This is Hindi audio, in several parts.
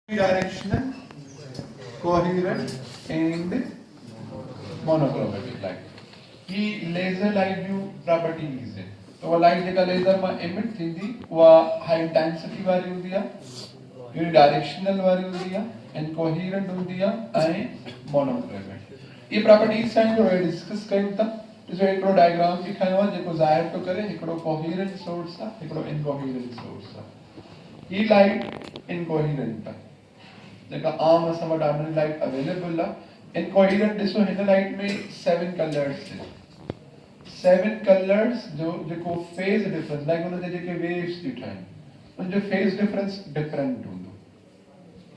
Directional, coherent and monochromatic light. He laser light view properties है. तो वो light जेका laser में emit थींदी वो high intensity वाली होती है, unidirectional वाली होती है, and coherent होती है, and monochromatic. ये properties हैं जो डिस्कस करें था. इसमें एक डायग्राम दिखाया हुआ जेको जाहिर तो करे हिकड़ो coherent source था, हिकड़ो incoherent source था. ये light incoherent था. जेका आम असां वटि आर्डिनरी लाइट अवेलेबल आहे इनकोहेरेंट ॾिसो हिन लाइट में 7 कलर्स आहिनि 7 कलर्स जो जेको फेज डिफरेंस लाइक उन जे जेके वेव्स थी ठाहिनि उन जो फेज डिफरेंस डिफरेंट हूंदो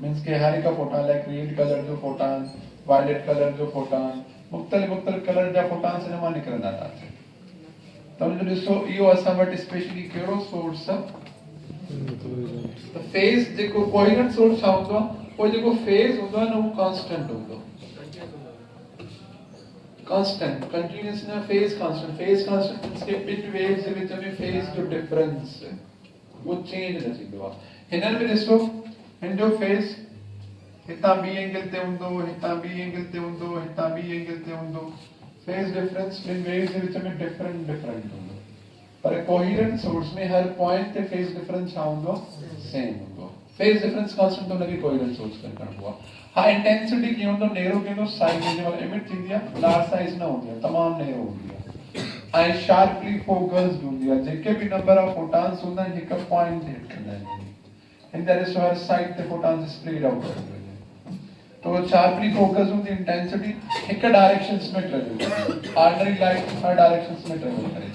मींस के हर हिकु फोटॉन लाइक रेड कलर जो फोटॉन वायलेट कलर जो फोटॉन मुख़्तलिफ़ कलर जा फोटॉन्स हिन मां निकिरंदा था त उन जो ॾिसो इहो असां वटि स्पेशली कहिड़ो सोर्स आहे त फेज जेको कोहेरेंट सोर्स छा हूंदो आहे वो जो फेज होता है ना वो कांस्टेंट होगा कांस्टेंट कंटीन्यूअस ना फेज कांस्टेंट इसके बिट वेव्स के बीच में फेज जो डिफरेंस है वो चेंज न थींदो आहे हिनन में ॾिसो हिन जो फेज हितां बी एंगल ते हूंदो हितां बी एंगल ते हूंदो हितां बी एंगल ते हूंदो फेज डिफरेंस बिन वेव्स के बीच में डिफरेंट हूंदो पर कोहेरेंट सोर्स में हर पॉइंट ते फेज डिफरेंस छा हूंदो सेम हूंदो फेज डिफरेंस कांस्टेंट तो लगे कोहेरेंट सोर्स कर करबो हाई इंटेंसिटी की होंदो नेरो के साइज जो एमिट थींदी आहे लार्ज साइज न होंदी आहे तमाम नेरो होंदी आहे आई शार्पली फोकस्ड होंदी आहे जेके भी नंबर ऑफ फोटॉन्स होंदा आहिनि हिक पॉइंट ते हिट कंदा आहिनि एंड देयर इज हर साइड ते फोटॉन्स स्प्रेड आउट तो शार्पली फोकस होंदी इंटेंसिटी हिक डायरेक्शंस में ट्रेवल ऑर्डिनरी लाइट हर डायरेक्शंस में ट्रेवल करे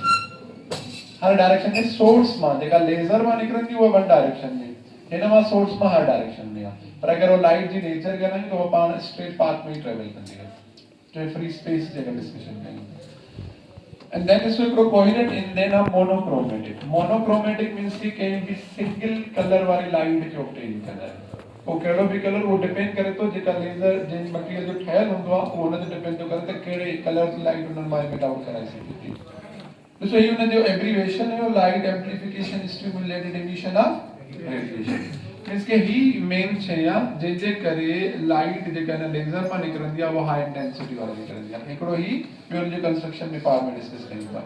हर डायरेक्शन में सोर्स मां जेका लेजर मां निकरंदी वो वन डायरेक्शन में हिनमा सोर्स में हर डायरेक्शन में आहे पर अगर वो लाइट जी नेचर के नहीं तो वो पाण स्ट्रेट पाथ में ही ट्रेवल कंदी है स्ट्रेट फ्री स्पेस जेका डिस्कशन कई एंड देन इज हिकड़ो coherent and then a monochromatic means कि कहीं भी सिंगल कलर वाली लाइट के ऑब्टेन कंदा है वो केड़ो भी कलर वो डिपेंड करे तो जेका लेजर जिन मटेरियल जो ठहल हुंदो आहे वो उन ते डिपेंड तो करे त केड़े कलर जी लाइट उन मां एमिट आउट कराई सके थी तो ये उन जो एब्रीविएशन है light amplification stimulated emission of radiation इसके ही मेन छया जे करे लाइट जे कने लेजर में निकरंदी वो हाई इंटेंसिटी वाला निकरंदी एकड़ो ही प्योर जो कंस्ट्रक्शन में पार्ट में डिस्कस कयूं था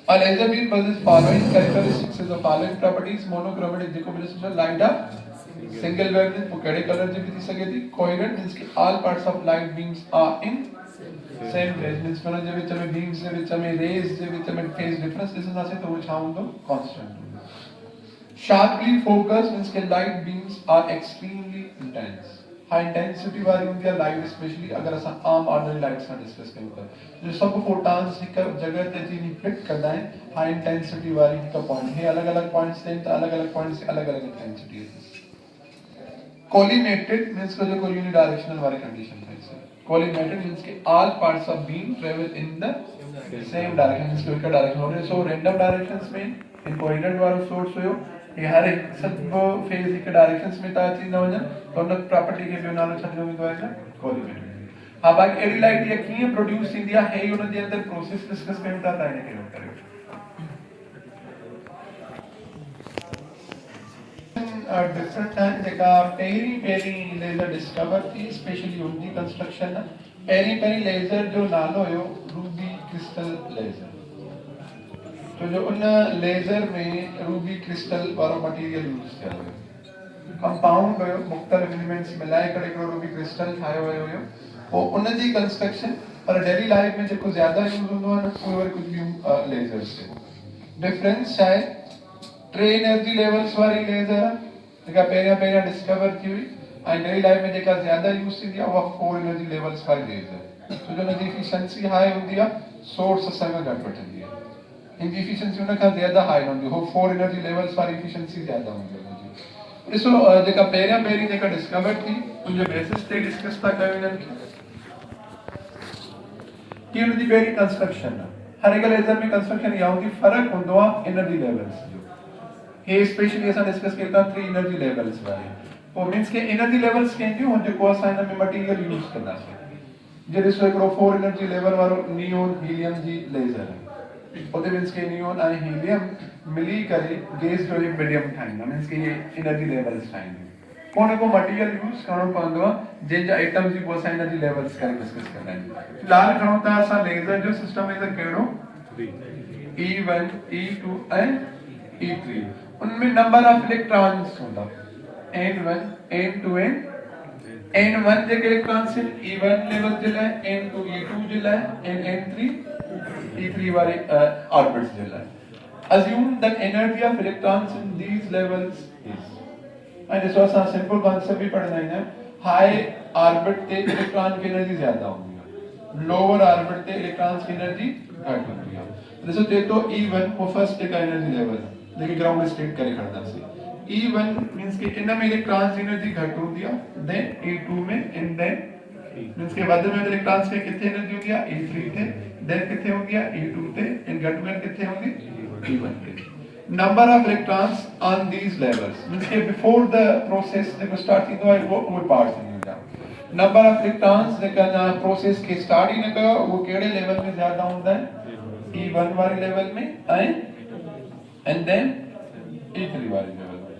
a laser beam possesses following characteristics of the following properties monochromatic जेको मिले लाइट ऑफ सिंगल वेवलेंथ वो केड़े कलर जी भी थी सके थी कोहेरेंट मींस कि all parts of light beams are in same phase means पर जे विच में बीम्स जे विच में रेज जे विच में फेज डिफरेंस ॾिसंदा से तो वो छा हूंदो कांस्टेंट Sharply focused means के light beams are extremely intense. High intensity वाली होती है light especially अगर असां आम ordinary light सां discuss कयूं था जो सब photons हिक जगह ते जी hit कंदा आहिनि high intensity वाली हिक point हे अलग-अलग points ते अलग-अलग points से अलग-अलग intensity है collimated means को जो unidirectional वाली condition है इसे collimated means के all parts of beam travel in the same direction means को एक direction हो रही है so random directions में incoherent वाला source हुयो ये हर एक सब फेज एक डायरेक्शंस में ता थी न वजन तो उन प्रॉपर्टी के भी नालो छडो वेंदो आहे न कोलिमेटेड हां बाकी एडी लाइट ये कीअं प्रोड्यूस थींदी आहे हे उन जे अंदर प्रोसेस डिस्कस कयूं था त इने खे करियो डिफरेंट है जेका पेरी लेजर डिस्कवर थी स्पेशली उनजी कंस्ट्रक्शन पेरी लेजर जो नालो हुयो रूबी क्रिस्टल लेजर तो जो उन लेजर में रूबी क्रिस्टल वारो मटेरियल यूज किया हुयो कंपाउंड हुयो मुख्तलिफ एलिमेंट्स मिलाए करे हिकड़ो रूबी क्रिस्टल ठाहियो वियो हुयो पोइ उन जी कंस्ट्रक्शन पर डेली लाइफ में जेको ज्यादा यूज हूंदो आहे न उहे वरी कुझु ॿियूं लेजर्स डिफरेंस छा आहे 3 एनर्जी लेवल्स वारी लेजर जेका पहिरियां डिस्कवर थी हुई ऐं डेली लाइफ में जेका ज्यादा यूज थींदी आहे उहा 4 एनर्जी लेवल्स वारी लेजर छो जो हुन जी एफिशिएंसी हाई हूंदी आहे सोर्स असां खां घटि वठंदी आहे इनकी एफिशिएंसी उन का ज्यादा हाई होंदी हो 4 एनर्जी लेवल्स वाली एफिशिएंसी ज्यादा होंदी है इसो जेका पहिरियां जेका डिस्कवर थी उन जे बेसिस ते डिस्कस था कयो इनन की उन जी पहिरीं कंस्ट्रक्शन हर एक लेजर में कंस्ट्रक्शन या होंदी फर्क होंदो आहे एनर्जी लेवल्स जो हे स्पेशली असां डिस्कस करता 3 एनर्जी लेवल्स वाले वो मींस के एनर्जी लेवल्स केंदियूं हो जेको असां इन में मटेरियल यूज कंदासीं जे ॾिसो हिकड़ो 4 एनर्जी लेवल वारो नियोन हीलियम जी लेजर है ओदे मींस के नियोन और हीलियम मिली करे गैस जो एक मीडियम ठाइंदा मींस के ये एनर्जी लेवल्स ठाइंदा कोने को मटेरियल यूज करणो पवंदो आहे जंहिंजा एटम्स जी पोइ असां एनर्जी लेवल्स करे डिस्कस कंदा आहियूं। फिलहाल खणो था असां लेज़र जो सिस्टम इज़ कहिड़ो E1 E2 ऐं E3 उनमें नंबर ऑफ इलेक्ट्रॉन्स हूंदा N1 N2 N1 जेके इलेक्ट्रॉन्स आहिनि E1 लेवल जे लाइ N2 E2 जे लाइ ऐं N3 E3 वारे ऑर्बिट्स जे लाइ। Assume that energy of electrons in these levels is and this was a simple concept भी पढ़ना है हाई ऑर्बिट पे इलेक्ट्रॉन की एनर्जी ज्यादा होगी लोअर ऑर्बिट पे इलेक्ट्रॉन्स की एनर्जी घट होगी। जैसे ते तो E1 वो फर्स्ट का एनर्जी लेवल है लेकिन ग्राउंड स्टेट करे खड़ना से E1 मींस कि इन में इलेक्ट्रॉन्स की एनर्जी घट होती है देन E2 में एंड देन मींस के बाद में इलेक्ट्रॉन्स के कितने एनर्जी होती है E3 थे देन कितने होती है E2 थे एंड घट में कितने होंगे E1 थे। Number of electrons on these levels means कि before the process देखो start थी तो वो पार्ट से नहीं होता। Number of electrons देखो ना process के start ही ना करो वो केड़े लेवल में ज़्यादा होता है E1 वाले लेवल में and then E3 वाले लेवल में।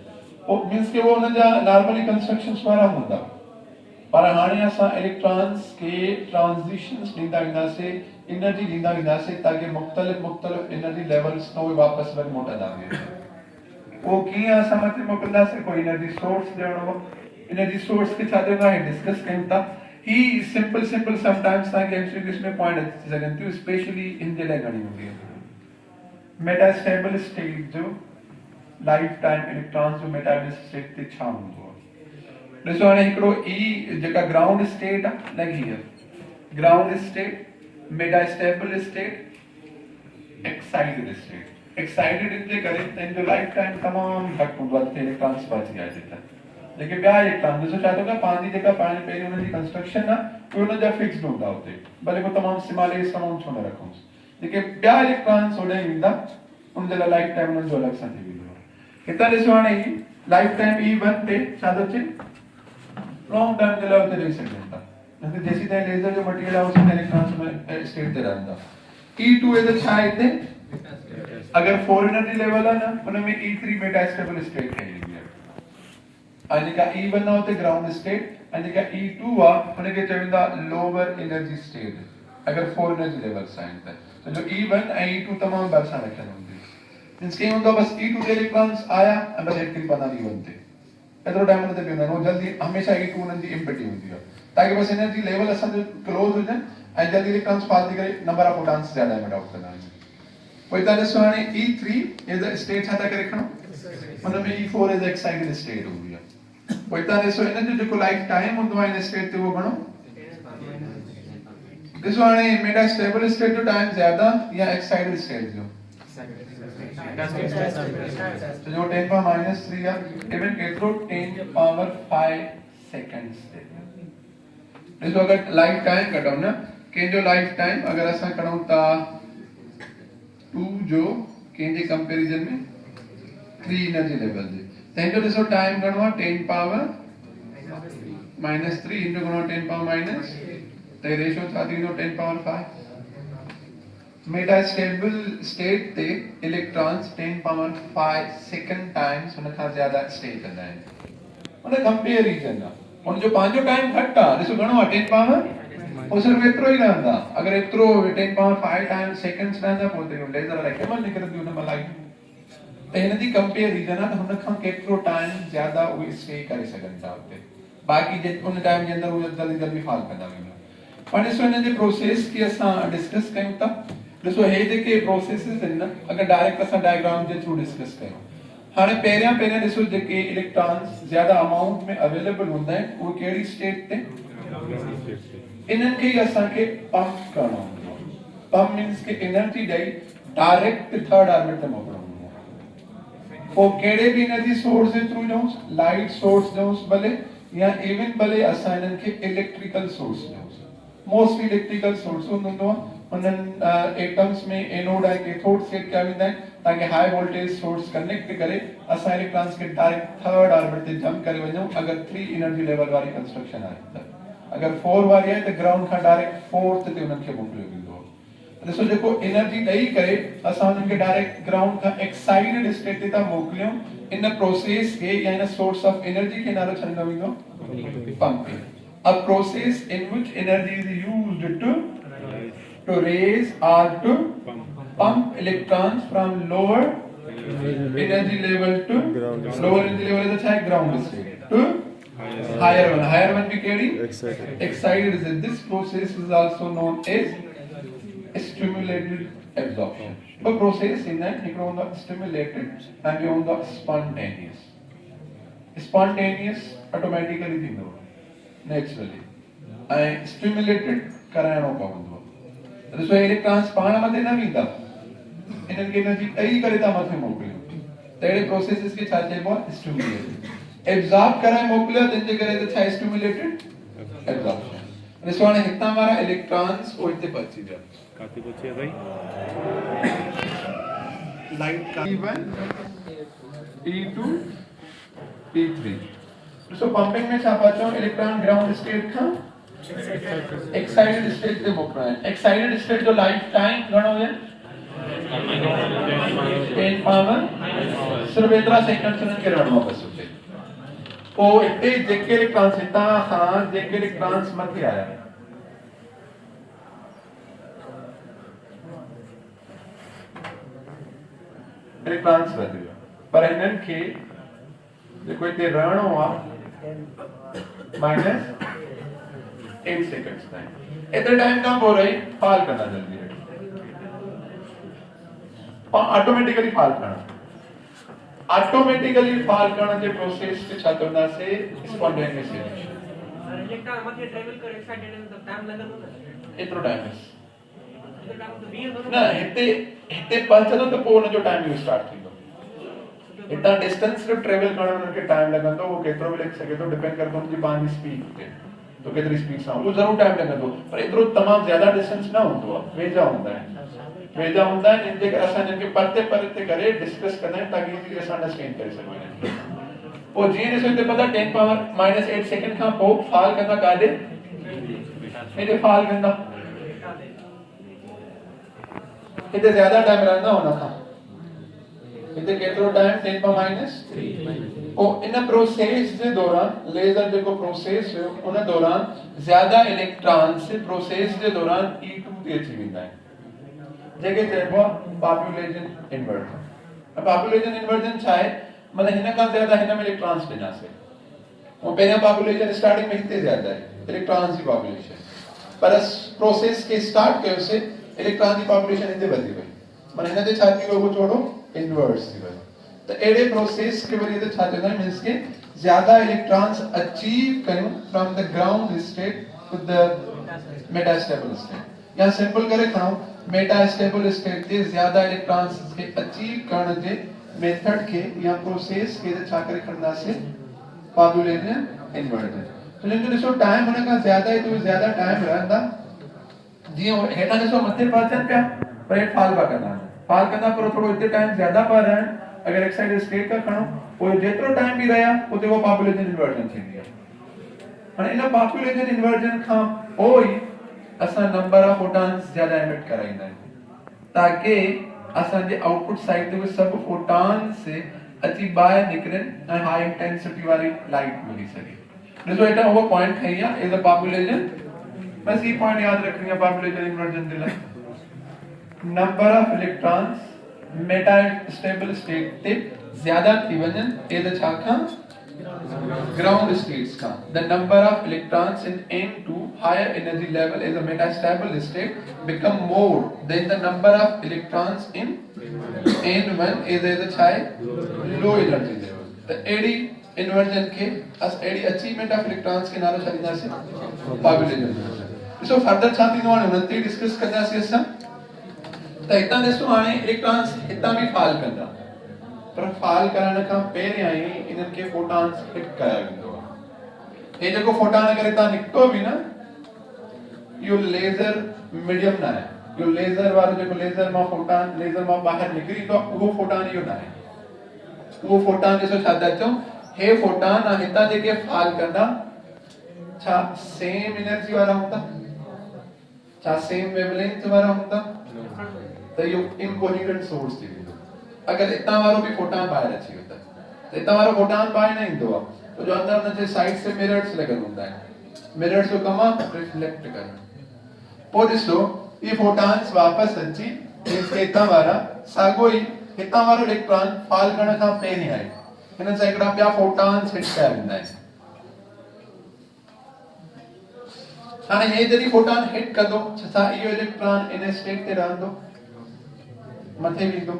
वो means कि वो ना जा normally constructions वाला होता पर हाणे असां इलेक्ट्रॉन्स के ट्रांजिशंस ॾींदा वेंदासीं एनर्जी ॾींदा वेंदासीं ताकि मुख़्तलिफ़ एनर्जी लेवल्स तो वापस वरी मोटंदा वेंदा। वो कीअं असां मथे मोकिलींदासीं कोई एनर्जी सोर्स ॾियणो एनर्जी सोर्स खे छा चवंदा आहियूं डिस्कस कयूं था ही सिंपल समटाइम्स तव्हांखे एमसीक्यूज़ में पॉइंट अची सघनि थियूं स्पेशली इन जे लाइ घणी हूंदी आहे मेटास्टेबल स्टेट जो लाइफ टाइम इलेक्ट्रॉन्स जो मेटास्टेबल स्टेट ते छा हूंदो आहे। ॾिसो हाणे हिकिड़ो ई जेका ग्राउंड स्टेट आहे like here ground state metastable state excited इनजे करे तंहिंजो लाइफ टाइम तमामु घटि हूंदो आहे जिते इलेक्ट्रॉन्स बची विया जेका जेके ॿिया इलेक्ट्रॉन ॾिसो छा थो कयो पंहिंजी जेका पाण पहिरीं हुनजी कंस्ट्रक्शन आहे उहे हुनजा फिक्स्ड हूंदा हुते भले को तमामु स्मॉलेस्ट अमाउंट छो न रखूंसि जेके ॿिया इलेक्ट्रॉन्स होॾे ईंदा उन जे लाइ लाइफ टाइम उन्हनि जो अलॻि सां थी वेंदो आहे। हितां ॾिसो हाणे ही लाइफ टाइम E1 ते छा थो अचे लॉन्ग टाइम के लिए होते रह सकते हैं जैसे जैसी तरह लेजर जो मटेरियल है उसमें इलेक्ट्रॉन्स में स्टेट दे रहता E2 इज अच्छा है अगर 4 एनर्जी लेवल है ना उनमें E3 मेटास्टेबल स्टेट कहेगी आणि का E1 ना होते ग्राउंड स्टेट आणि का E2 वा उन्हें के चवेंदा लोअर एनर्जी स्टेट अगर 4 एनर्जी लेवल साइन था तो जो E1 और E2 तमाम बरसा रखन होंगे जिसके होंदा बस E2 के इलेक्ट्रॉन्स आया बस एक्टिव बना नहीं बनते एतरो टाइम न ते पियो न जल्दी हमेशा E2 उन्हनि जी इम्पिटी हूंदी आहे ताकि बस एनर्जी लेवल असां जो क्लोज हो जाए ऐं जल्दी इलेक्ट्रॉन्स पास थी करे नंबर ऑफ फोटॉन्स ज्यादा एमिट आउट कंदा आहिनि। पोइ हितां ॾिसो हाणे E3 इज द स्टेट छा था करे खणो हुन में E4 इज एक्साइटेड स्टेट हूंदी आहे। पोइ हितां ॾिसो इन जो जेको लाइफ टाइम हूंदो आहे इन स्टेट ते उहो घणो ॾिसो हाणे मेटास्टेबल स्टेट जो टाइम ज्यादा या एक्साइटेड स्टेट जो तो जो 10 पावर -3 या इवन केतिरो 10 पावर 5 सेकंड्स ते ॾिसो अगर लाइफ टाइम कढूं ना कंहिंजो लाइफ टाइम अगर असां कढूं था 2 जो कंहिंजे कंपैरिजन में 3 एनर्जी लेवल जे तंहिंजो ॾिसो टाइम घणो आहे 10 पावर -3 इनटू घणो 10 पावर - त रेशियो छा थींदो 10 पावर 5 मेटास्टेबल स्टेट ते इलेक्ट्रॉन्स 10 पावर 5 सेकंड टाइम्स उन खां ज्यादा स्टे कंदा आहिनि उन कंपैरिजन आहे उन जो पंहिंजो टाइम घटि आहे ॾिसो घणो आहे 10 पावर वो सिर्फ एतिरो ई रहंदा अगर एतिरो 10 पावर 5 टाइम्स सेकंड्स रहंदा पोइ त लेज़र लाइट केमल निकिरंदी उन में लाइट त हिन जी कंपैरिजन आहे हुन खां केतिरो टाइम ज्यादा उहे स्टे करे सघनि था उते बाक़ी जे उन टाइम जे अंदरि उहे जल्दी जल्दी फॉल कंदा वेंदा पर ॾिसो हिन जे प्रोसेस खे असां डिस्कस कयूं था ॾिसो हे जेके प्रोसेसिस आहिनि न अगर डायरेक्ट असां डायग्राम जे थ्रू डिस्कस कयूं हाणे पहिरियां ॾिसो जेके इलेक्ट्रॉन्स ज्यादा अमाउंट में अवेलेबल हूंदा आहिनि उहे कहिड़ी स्टेट ते इन्हनि खे ई असांखे पंप करणो हूंदो आहे पंप मीन्स के एनर्जी ॾेई डायरेक्ट थर्ड ऑर्बिट ते मोकिलणो हूंदो आहे पोइ कहिड़े बि एनर्जी सोर्स जे थ्रू ॾियूंसि लाइट सोर्स ॾियूंसि भले या इवन भले असां इन्हनि खे इलेक्ट्रिकल सोर्स ॾियूंसि मोस्टली इलेक्ट्रिकल सोर्स हूंदो आहे उन्हनि एटम्स में एनोड ऐं कैथोड सेट कया वेंदा आहिनि ताकि हाई वोल्टेज सोर्स कनेक्ट करे असां इलेक्ट्रॉन्स खे डायरेक्ट थर्ड ऑर्बिट ते जंप करे वञूं अगर 3 एनर्जी लेवल वारी कंस्ट्रक्शन आहे त अगर 4 वारी आहे त ग्राउंड खां डायरेक्ट 4th ते उन्हनि खे मोकिलियो वेंदो आहे ॾिसो जेको एनर्जी ॾेई करे असां उन्हनि खे डायरेक्ट ग्राउंड खां एक्साइटेड स्टेट ते था मोकिलियूं in a process के या in a source of energy के नारो छंदा विंगो pumping. A process in which energy is used to raise or to pump electrons from lower energy level to lower energy level is a ground state to higher one. Higher one भी केड़ी excited state. This process is also known as stimulated absorption. The process in that you on the stimulated and you on the spontaneous. Spontaneous automatically thing हो naturally. I stimulated करायनो का बंदो. तो सो इलेक्ट्रॉन्स पाना मते ना वींदा. इनकी एनर्जी कई करेता मते मोकलियो. तेरे प्रोसेस के छाते बहुत stimulated. Absorb कराय मोकलियो जिनके करे तो छा stimulated absorption. रिसवाने कितना हमारा इलेक्ट्रॉन्स ओइते पहुंची जा. काती पहुंची है भाई. लाइट का E1 E2 E3. तो पंपिंग में छापा तो इलेक्ट्रॉन ग्राउंड स्टेट था एक्साइटेड स्टेट से मोकरा है. एक्साइटेड स्टेट जो लाइफ टाइम घणो है 10 पावर सिर्फ इतना सेकंड से के रणो बस होते. ओ इतने जेके इलेक्ट्रॉन्स हिता हां जेके इलेक्ट्रॉन्स मथे आया इलेक्ट्रॉन्स वधी पर इनन के देखो इते रणो आ -8 सेकंड्स टाइम इतने टाइम कम हो रही फाल करना जल्दी है ऑटोमेटिकली फाल करना ऑटोमेटिकली फाल करना जे प्रोसेस के छात्रना से स्पॉन्टेनियस इलेक्ट्रॉन मध्य ट्रैवल करे एक्साइटेड तो टाइम लगनो ना इतनो टाइम ना हिते पहुंचनो तो पोन जो टाइम स्टार्ट थींदो. इतना डिस्टेंस जो ट्रैवल करण के टाइम लगंदो वो केतरो भी लग सके तो डिपेंड करतो उनकी पानी स्पीड पे तो केतरी स्पीड सां वो जरूर टाइम लगंदो पर इतरो तमाम ज्यादा डिस्टेंस ना होतो वेजा होता है जिनके असां जिनके परते करे डिस्कस करना है ताकि इजीली असां अंडरस्टैंड करे सको. वो जी ने सोते पता 10 पावर -8 सेकंड का पो फाल करना कादे इते फाल करना इते ज्यादा टाइम रहना होना था इते केतरो टाइम 10 पावर -3 ओ इन प्रोसेस जे दौरान लेजर जो प्रोसेस है उन दौरान ज्यादा इलेक्ट्रॉन से प्रोसेस जे दौरान E2 ते अची वेंदा है जेके चइबो पॉपुलेशन इन्वर्जन. अब पॉपुलेशन इन्वर्जन छा है मतलब हिन का ज्यादा हिन में इलेक्ट्रॉन्स देना से वो पहले पॉपुलेशन स्टार्टिंग में हिते ज्यादा है इलेक्ट्रॉन्स की पॉपुलेशन पर प्रोसेस के स्टार्ट के से इलेक्ट्रॉन की पॉपुलेशन हिते वधी वई मतलब हिन ते छा थी वो छोड़ो इन्वर्स थी वई. तो एडे प्रोसेस के वजह से छा चंदा मींस के ज्यादा इलेक्ट्रॉन्स अचीव कयूं from the ground state to the metastable state. या सिंपल करे खणो मेटास्टेबल स्टेट ते ज्यादा इलेक्ट्रॉन्स के अचीव करण जे मेथड के या प्रोसेस के छा करे खणदा से पॉपुलेशन इन्वर्जन. तो जिन ॾिसो टाइम होने का ज्यादा है तो ज्यादा टाइम रहंदा जी हेठा ॾिसो मथे पहुचन पिया पर हेठ फाल करना पर थोड़ो इते टाइम ज्यादा पर रहन अगर एक्साइटेड स्टेट का खणो वो जेतरो टाइम भी रहा उते वो पॉपुलेशन इन्वर्जन थींदी है. हाणे इन पॉपुलेशन इन्वर्जन खां पोइ असां नंबर ऑफ फोटॉन्स ज्यादा एमिट कराइंदा आहियूं ताकि असां जे आउटपुट साइड ते सब फोटॉन से अची बाहर निकरन ऐं हाई इंटेंसिटी वाली लाइट मिली सके. ॾिसो हेठा वो पॉइंट है या इज अ पॉपुलेशन बस ये पॉइंट याद रखनी है पॉपुलेशन इन्वर्जन दे लाइ. Number of electrons Meta stable state ते ज्यादा थी वजन ए द छा खां ground states का the number of electrons in N2 higher energy level is a metastable state become more than the number of electrons in N1 is a chai low energy level. the AD inversion के as AD achievement of electrons के नारो छातीना से पॉपुलेशन इन्वर्जन. इसो फर्दर छाती नो उनते डिस्कस करना से असां त इतना ॾिसो हाणे इलेक्ट्रॉन्स इतना भी फाल कंदा पर फाल करण खां पहिरियां ई इनन के फोटॉन्स हिट कया वेंदो आहे. हे जेको फोटॉन अगर इतां निकतो भी ना यो लेजर मीडियम ना है यो लेजर वारो जेको लेजर मां फोटॉन लेजर मां बाहर निकरी तो वो फोटॉन यो ना है. वो फोटॉन ॾिसो छा था चऊं हे फोटॉन आ हितां जेके फाल कंदा छा सेम एनर्जी वारा हूंदा छा सेम वेवलेंथ वारा हूंदा त यो इनकोहेरेंट सोर्स थी वेंदो अगर इतना वारो भी फोटॉन बाहर अची वेंदा तो तमारो फोटॉन बाहर न ईंदो आहे तो जो अंदर उनजे साइड से मिरर्स लॻल हूंदा आहिनि मिरर्स जो कमु आहे रिफ्लेक्ट करणु पोइ ॾिसो ये फोटॉन्स वापसि अची हितां वारा साॻियो ई हितां वारो इलेक्ट्रॉन फॉल करण खां पहिरीं आहे हिन सां हिकिड़ा ॿिया फोटॉन्स हिट कया वेंदा आहिनि हाणे हे जॾहिं फोटॉन हिट कंदो छा इहो इलेक्ट्रॉन इन स्टेट ते रहंदो मथे वेंदो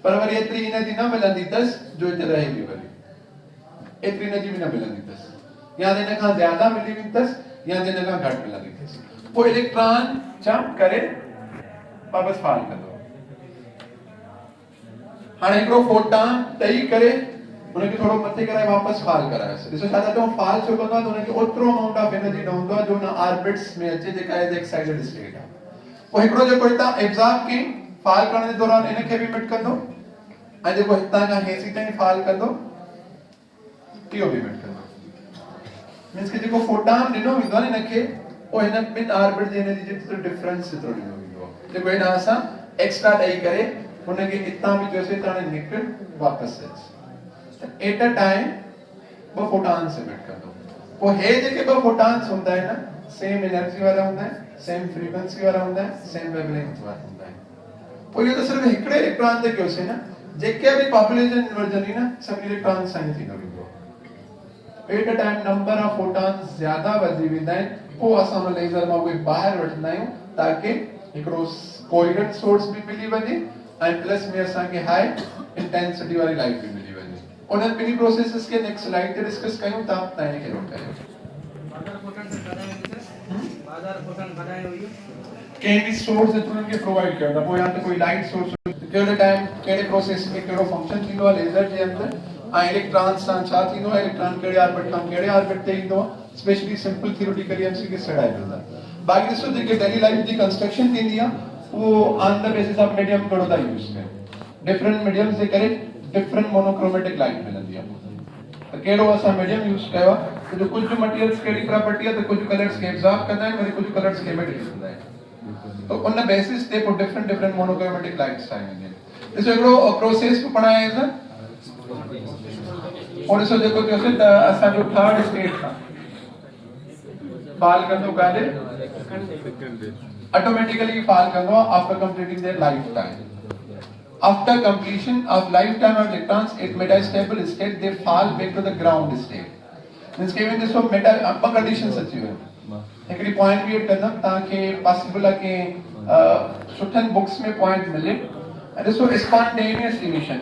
पर वरी एतिरी एनर्जी न मिलंदी अथसि जो हिते रहे बि वरी एतिरी एनर्जी बि न मिलंदी अथसि या त हिन खां ज्यादा मिली वेंदी अथसि या त हिन खां घटि मिलंदी अथसि पोइ इलेक्ट्रॉन जंप करे वापसि फॉल कंदो हाणे हिकिड़ो फोटॉन ॾेई करे उनखे थोरो मथे कराए वापसि फॉल करायोसि ॾिसो छा था चऊं फॉल छो कंदो आहे त उनखे ओतिरो अमाउंट ऑफ एनर्जी न हूंदो आहे जो हुन ऑर्बिट्स में अचे जेका इज एक्साइटेड स्टेट आहे पोइ हिकिड़ो जेको हितां एब्जॉर्ब कई फॉल करण जे दौरान इनखे बि मिट कंदो ऐं जेको हितां खां हेसी ताईं फॉल कंदो इहो बि मिट कंदो मींस कि जेको फोटॉन ॾिनो वेंदो आहे इनखे पोइ हिन ॿिनि ऑर्बिट जी एनर्जी जेतिरो डिफरेंस जेतिरो ॾिनो वेंदो आहे जेको हिन असां एक्स्ट्रा ॾेई करे हुनखे हितां बि चयोसीं त हाणे निकिर वापसि अच एट अ टाइम ॿ फोटॉन्स इमिट कंदो पोइ हे जेके ॿ फोटॉन्स हूंदा आहिनि न सेम एनर्जी वारा हूंदा आहिनि सेम फ्रीक्वेंसी वारा हूंदा आहिनि सेम वेवलेंथ वारा हूंदा आहिनि पोइ इहो त सिर्फ़ु हिकिड़े इलेक्ट्रॉन ते कयोसीं न जेके बि पॉपुलेशन वधंदी न सभु इलेक्ट्रॉन सां ई थींदो वेंदो at a time number of photons ज्यादा वधी वेंदा आहिनि पोइ असां हुन लेज़र मां उहे ॿाहिरि वठंदा आहियूं ताकी हिकिड़ो कोहेरेंट सोर्स बि मिली वञे ऐं प्लस में असांखे हाई इंटेंसिटी वारी लाइट बि मिली वञे उन्हनि ॿिनी प्रोसेसेस खे नेक्स्ट स्लाइड ते डिस्कस कयूं था तव्हां हिनखे नोट कयो कंहिं बि सोर्स उन्हनि खे प्रोवाइड कयो था पोइ या त कोई लाइट सोर्स कहिड़े टाइम कहिड़े प्रोसेस में कहिड़ो फंक्शन थींदो आहे लेज़र जे अंदरि ऐं इलेक्ट्रॉन सां छा थींदो आहे इलेक्ट्रॉन कहिड़े ऑर्बिट खां कहिड़े ऑर्बिट ते ईंदो आहे specially simple theoretically MCQ study वेंदा बाक़ी ॾिसो जेके डेली लाइफ जी कंस्ट्रक्शन थींदी आहे उहो on the basis of medium कहिड़ो था यूज़ कयूं डिफरेंट मीडियम्स जे करे डिफरेंट मोनोक्रोमेटिक लाइट मिलंदी आहे त कहिड़ो असां मीडियम यूज़ कयो आहे त जो कुझु मटीरियल्स कहिड़ी प्रॉपर्टी आहे त कुझु कलर्स खे एब्जॉर्ब कंदा आहिनि वरी कुझु कलर्स खे एमिट कंदा आहिनि तो उन बेसिस ते पोइ डिफरेंट मोनोक्रोमेटिक लाइट्स ठाही वेंदियूं आहिनि ॾिसो हिकिड़ो प्रोसेस पढ़ायांसि पोइ ॾिसो जेको चयोसीं त असांजो थर्ड स्टेट खां फॉल कंदो काॾे ऑटोमेटिकली फॉल कंदो आहे after completing their life time After completion of lifetime of electrons at metastable state, they fall back to the ground state. Means given this one meta upper conditions अची वञे हिकिड़ी पॉइंट क्रिएट कंदम ताकि पॉसिबल आहे कि सुठनि बुक्स में पॉइंट मिले ऐं ॾिसो स्पॉन्टेनियस इमिशन